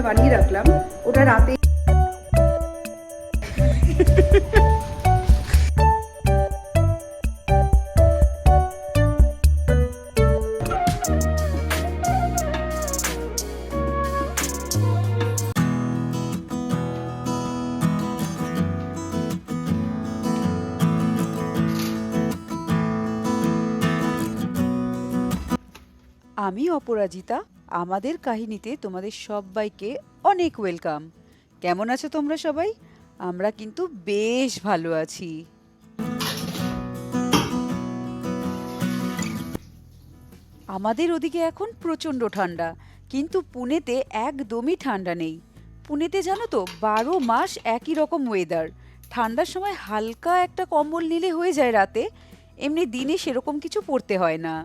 বানিয়ে রাখলাম, ওটা রাতে আমি অপরাজিতা। আমাদের কাহিনীতে তোমাদের সবাইকে অনেক ওয়েলকাম। কেমন আছো তোমরা সবাই? আমরা কিন্তু বেশ ভালো আছি। আমাদের ওদিকে এখন প্রচণ্ড ঠান্ডা, কিন্তু পুনেতে একদমই ঠান্ডা নেই। পুনেতে জানো তো 12 মাস একই রকম ওয়েদার। ঠান্ডার সময় হালকা একটা কম্বল নিলে হয়ে যায় রাতে, এমনি দিনে সেরকম কিছু পরতে হয় না।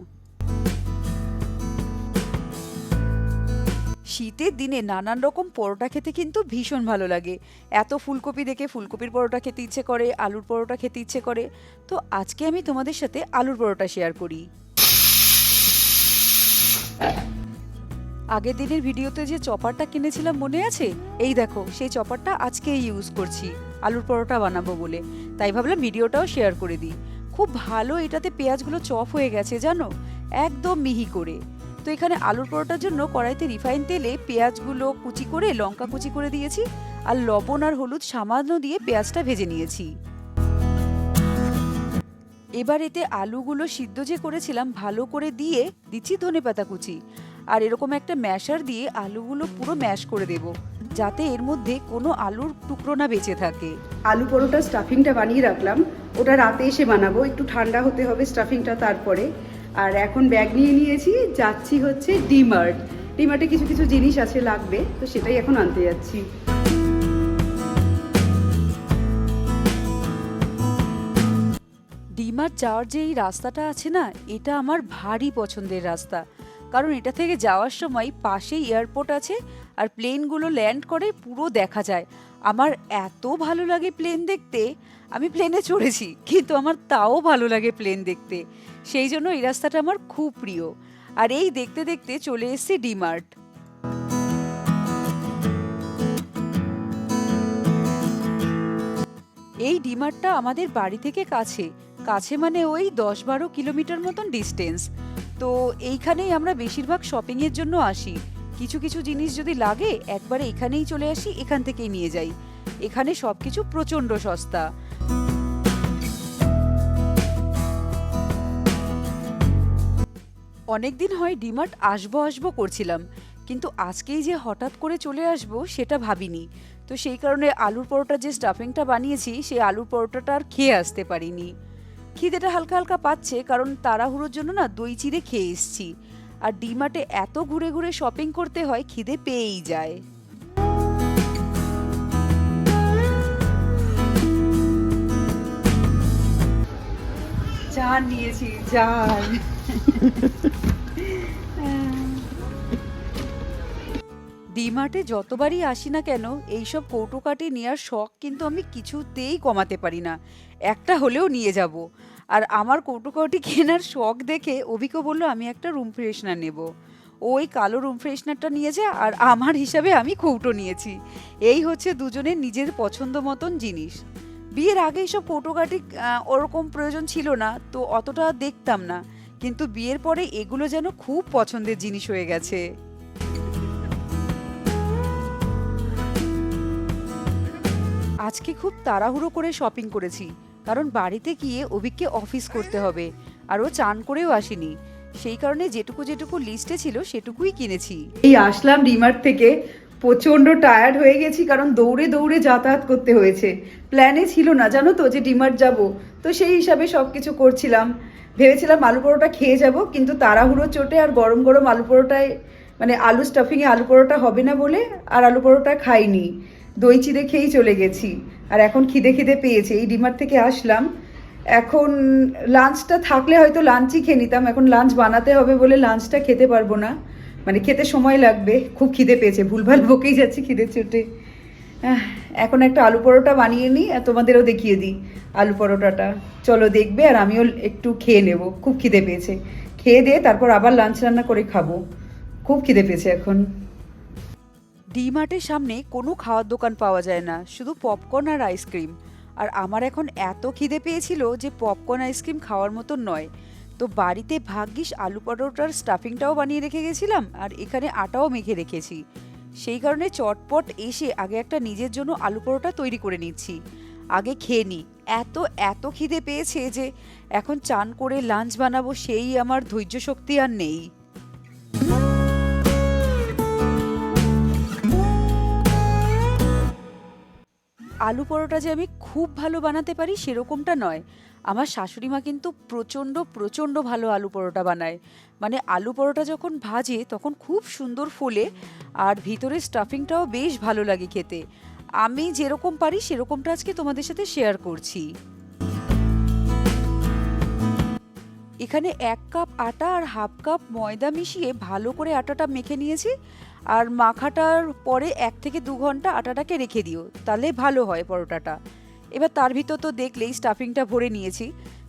শীতের দিনে নানান রকম পরোটা খেতে কিন্তু ভীষণ ভালো লাগে। এত ফুলকপি দেখে ফুলকপির পরোটা খেতে ইচ্ছে করে, আলুর পরোটা খেতে ইচ্ছে করে। তো আজকে আমি তোমাদের সাথে আলুর পরোটা শেয়ার করি। আগের দিনের ভিডিওতে যে চপারটা কিনেছিলাম মনে আছে? এই দেখো, সেই চপারটা আজকে ইউজ করছি আলুর পরোটা বানাবো বলে। তাই ভাবলাম ভিডিওটাও শেয়ার করে দিই। খুব ভালো এটাতে পেঁয়াজগুলো চপ হয়ে গেছে জানো, একদম মিহি করে। তো এখানে আলুর পরোটার জন্য কড়াইতে রিফাইন তেলে পেঁয়াজগুলো কুচি করে, লঙ্কা কুচি করে দিয়েছি, আর লবণ আর হলুদ সামান্য দিয়ে পেঁয়াজটা ভেজে নিয়েছি। এবার এতে আলুগুলো সিদ্ধ যে করেছিলাম ভালো করে দিয়ে দিচ্ছি ধনেপাতা কুচি, আর এরকম একটা ম্যাশার দিয়ে আলুগুলো পুরো ম্যাশ করে দেব, যাতে এর মধ্যে কোনো আলুর টুকরো না বেঁচে থাকে। আলু পরোটা স্টাফিংটা বানিয়ে রাখলাম, ওটা রাতে এসে বানাবো, একটু ঠান্ডা হতে হবে স্টাফিংটা তারপরে। আর এখন ব্যাগ নিয়ে নিয়েছি, যাচ্ছি হচ্ছে ডিমার্ট। ডিমার্টে কিছু কিছু জিনিস আছে লাগবে, তো সেটাই এখন আনতে যাচ্ছি। ডিমার্ট যাওয়ার যে এই রাস্তাটা আছে না, এটা আমার ভারী পছন্দের রাস্তা। কারণ এটা থেকে যাওয়ার সময় পাশেই এয়ারপোর্ট আছে, আর প্লেনগুলো ল্যান্ড করে পুরো দেখা যায়। আমার এত ভালো লাগে প্লেন দেখতে। আমি প্লেনে চড়েছি, কিন্তু আমার তাও ভালো লাগে প্লেন দেখতে। সেই জন্য এই রাস্তাটা আমার খুব প্রিয়। আর এই দেখতে দেখতে চলে এসেছি ডিমার্ট। এই ডিমার্টটা আমাদের বাড়ি থেকে কাছে কাছে মানে ওই 10-12 কিলোমিটার মতন ডিস্টেন্স। তো এইখানেই আমরা বেশিরভাগ শপিংয়ের জন্য আসি। কিছু কিছু জিনিস যদি লাগে একবারে এখানেই চলে আসি, এখান থেকেই নিয়ে যাই। এখানে সব কিছু প্রচণ্ড সস্তা। অনেকদিন হয় ডিমার্ট আসবো আসবো করছিলাম, কিন্তু আজকেই যে হঠাৎ করে চলে আসবো সেটা ভাবিনি। তো সেই কারণে আলুর পরোটার যে স্টাফিংটা বানিয়েছি সেই আলুর পরোটাটা আর খেয়ে আসতে পারিনি। খিদেটা হালকা হালকা পাচ্ছে, কারণ তাড়াহুড়োর জন্য না দই চিড়ে খেয়ে এসছি। আর ডিমার্টে এত ঘুরে ঘুরে শপিং করতে হয়, খিদে পেয়েই যায়। চাল নিয়েছি, চাল। ডিমার্টে যতবারই আসি না কেন, এইসব কৌটোকাটি নেওয়ার শখ কিন্তু আমি কিছুতেই কমাতে পারি না। একটা হলেও নিয়ে যাব। আর আমার কৌটোকাটি কেনার শখ দেখে অভিকও বলল আমি একটা রুম ফ্রেশনার নেব। ওই কালো রুম ফ্রেশনারটা নিয়েছে, আর আমার হিসাবে আমি কৌটো নিয়েছি। এই হচ্ছে দুজনের নিজের পছন্দ মতন জিনিস। বিয়ের আগে এইসব কৌটোকাটি ওরকম প্রয়োজন ছিল না, তো অতটা দেখতাম না। কিন্তু বিয়ের পরে এগুলো যেন খুব পছন্দের জিনিস হয়ে গেছে। আজকে খুব তাড়াহুড়ো করে শপিং করেছি, কারণ বাড়িতে গিয়ে অভিককে অফিস করতে হবে, আর ও চান করেও আসেনি। সেই কারণে যেটুকু যেটুকু লিস্টে ছিল সেটুকুই কিনেছি। এই আসলাম ডিমার্ট থেকে, প্রচণ্ড টায়ার্ড হয়ে গেছি, কারণ দৌড়ে দৌড়ে যাতায়াত করতে হয়েছে। প্ল্যানে ছিল না জানো তো যে ডিমার্ট যাব, তো সেই হিসাবে সব কিছু করছিলাম। ভেবেছিলাম আলু পরোটা খেয়ে যাব, কিন্তু তাড়াহুড়ো চোটে আর গরম গরম আলু পরোটায় মানে আলু স্টাফিংয়ে আলু পরোটা হবে না বলে আর আলু পরোটা খাইনি, দই চিড়ে খেয়েই চলে গেছি। আর এখন খিদে খিদে পেয়েছে, এই ডিমার্ট থেকে আসলাম। এখন লাঞ্চটা থাকলে হয়তো লাঞ্চই খেয়ে নিতাম, এখন লাঞ্চ বানাতে হবে বলে লাঞ্চটা খেতে পারবো না, মানে খেতে সময় লাগবে। খুব খিদে পেয়েছে, ভুলভাল বকেই যাচ্ছি খিদের চোটে। এখন একটা আলু পরোটা বানিয়ে নিই আর তোমাদেরও দেখিয়ে দিই আলু পরোটাটা। চলো দেখবে, আর আমিও একটু খেয়ে নেব, খুব খিদে পেয়েছে। খেয়ে দিয়ে তারপর আবার লাঞ্চ রান্না করে খাবো, খুব খিদে পেয়েছে এখন। ডি-মার্টের সামনে কোনো খাওয়ার দোকান পাওয়া যায় না, শুধু পপকর্ন আর আইসক্রিম। আর আমার এখন এত খিদে পেয়েছিল যে পপকর্ন আইসক্রিম খাওয়ার মতো নয়। তো বাড়িতে ভাগ্যিস আলু পরোটার স্টাফিংটাও বানিয়ে রেখে গেছিলাম, আর এখানে আটাও মেখে রেখেছি। সেই কারণে চটপট এসে আগে একটা নিজের জন্য আলু পরোটা তৈরি করে নিচ্ছি, আগে খেয়ে নিই। এত এত খিদে পেয়েছে যে এখন চান করে লাঞ্চ বানাবো, সেই আমার ধৈর্য শক্তি আর নেই। আলু পরোটা যে আমি খুব ভালো বানাতে পারি সেরকমটা নয়। আমার শাশুড়ি মা কিন্তু প্রচণ্ড প্রচণ্ড ভালো আলু পরোটা বানায়। মানে আলু পরোটা যখন ভাজে তখন খুব সুন্দর ফোলে, আর ভিতরে স্টাফিংটাও বেশ ভালো লাগে খেতে। আমি যেরকম পারি সেরকমটা আজকে তোমাদের সাথে শেয়ার করছি। এখানে 1 কাপ আটা আর হাফ কাপ ময়দা মিশিয়ে ভালো করে আটাটা মেখে নিয়েছি। আর মাখাটার পরে 1 থেকে 2 ঘন্টা আটাটাকে রেখে দিও, তাহলে ভালো হয় পরোটাটা। এবার তার ভিতর তো দেখলেই স্টাফিংটা ভরে নিয়েছি।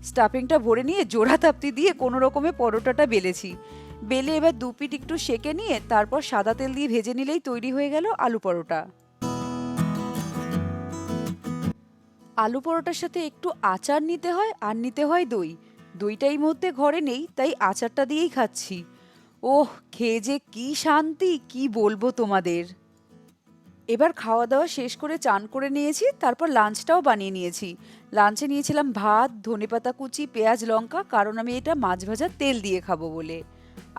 স্টাফিংটা ভরে নিয়ে জোড়া তাপ্তি দিয়ে কোনো রকমে পরোটাটা বেলেছি। বেলে এবার 2 পিঠ একটু সেঁকে নিয়ে তারপর সাদা তেল দিয়ে ভেজে নিলেই তৈরি হয়ে গেল আলু পরোটা। আলু পরোটার সাথে একটু আচার নিতে হয়, আর নিতে হয় দই। দইটাই মধ্যে ঘরে নেই, তাই আচারটা দিয়েই খাচ্ছি। ওহ, খেয়ে যে কি শান্তি, কি বলবো তোমাদের। এবার খাওয়া দাওয়া শেষ করে চান করে নিয়েছি, তারপর লাঞ্চটাও বানিয়ে নিয়েছি। লাঞ্চে নিয়েছিলাম ভাত, ধনেপাতা কুচি, পেঁয়াজ লঙ্কা, কারণ আমি এটা মাছ ভাজার তেল দিয়ে খাবো বলে।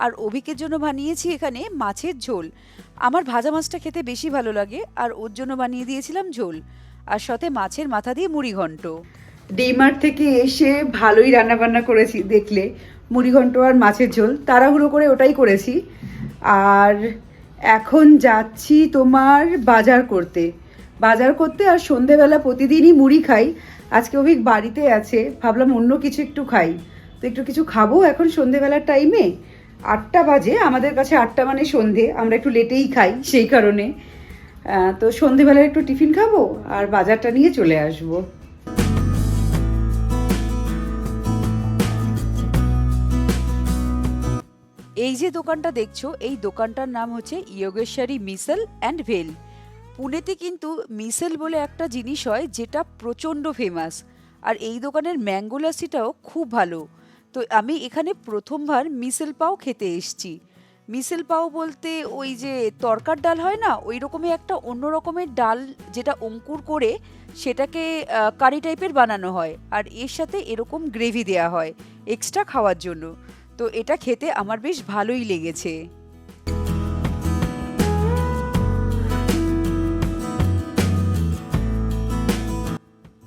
আর অভিকের জন্য বানিয়েছি এখানে মাছের ঝোল। আমার ভাজা মাছটা খেতে বেশি ভালো লাগে, আর ওর জন্য বানিয়ে দিয়েছিলাম ঝোল, আর সাথে মাছের মাথা দিয়ে মুড়ি ঘন্ট। ডিমার্ট থেকে এসে ভালোই রান্না বান্না করেছি দেখলে, মুড়িঘণ্ট আর মাছের ঝোল তাড়াহুড়ো করে ওটাই করেছি। আর এখন যাচ্ছি তোমার বাজার করতে। আর সন্ধেবেলা প্রতিদিনই মুড়ি খাই, আজকে অভিক বাড়িতে আছে, ভাবলাম অন্য কিছু একটু খাই। তো একটু কিছু খাবো এখন সন্ধেবেলার টাইমে। 8টা বাজে, আমাদের কাছে 8টা মানে সন্ধে, আমরা একটু লেটেই খাই সেই কারণে। তো সন্ধেবেলায় একটু টিফিন খাবো আর বাজারটা নিয়ে চলে আসবো। এই যে দোকানটা দেখছো, এই দোকানটার নাম হচ্ছে যোগেশ্বরী মিসেল অ্যান্ড ভেল। পুনেতে কিন্তু মিসেল বলে একটা জিনিস হয় যেটা প্রচণ্ড ফেমাস, আর এই দোকানের ম্যাঙ্গো লাসিটাও খুব ভালো। তো আমি এখানে প্রথমবার মিসেল পাও খেতে এসছি। মিসেল পাও বলতে ওই যে তরকার ডাল হয় না, ওই রকমই একটা অন্য রকমের ডাল, যেটা অঙ্কুর করে সেটাকে কারি টাইপের বানানো হয়, আর এর সাথে এরকম গ্রেভি দেয়া হয় এক্সট্রা খাওয়ার জন্য। তো এটা খেতে আমার বেশ ভালোই লেগেছে।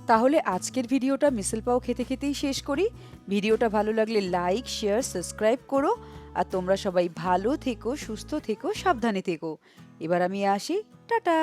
তাহলে আজকের ভিডিওটা মিসেল পাও খেতে খেতেই শেষ করি। ভিডিওটা ভালো লাগলে লাইক, শেয়ার, সাবস্ক্রাইব করো। আর তোমরা সবাই ভালো থেকো, সুস্থ থেকো, সাবধানে থেকো। এবার আমি আসি, টাটা।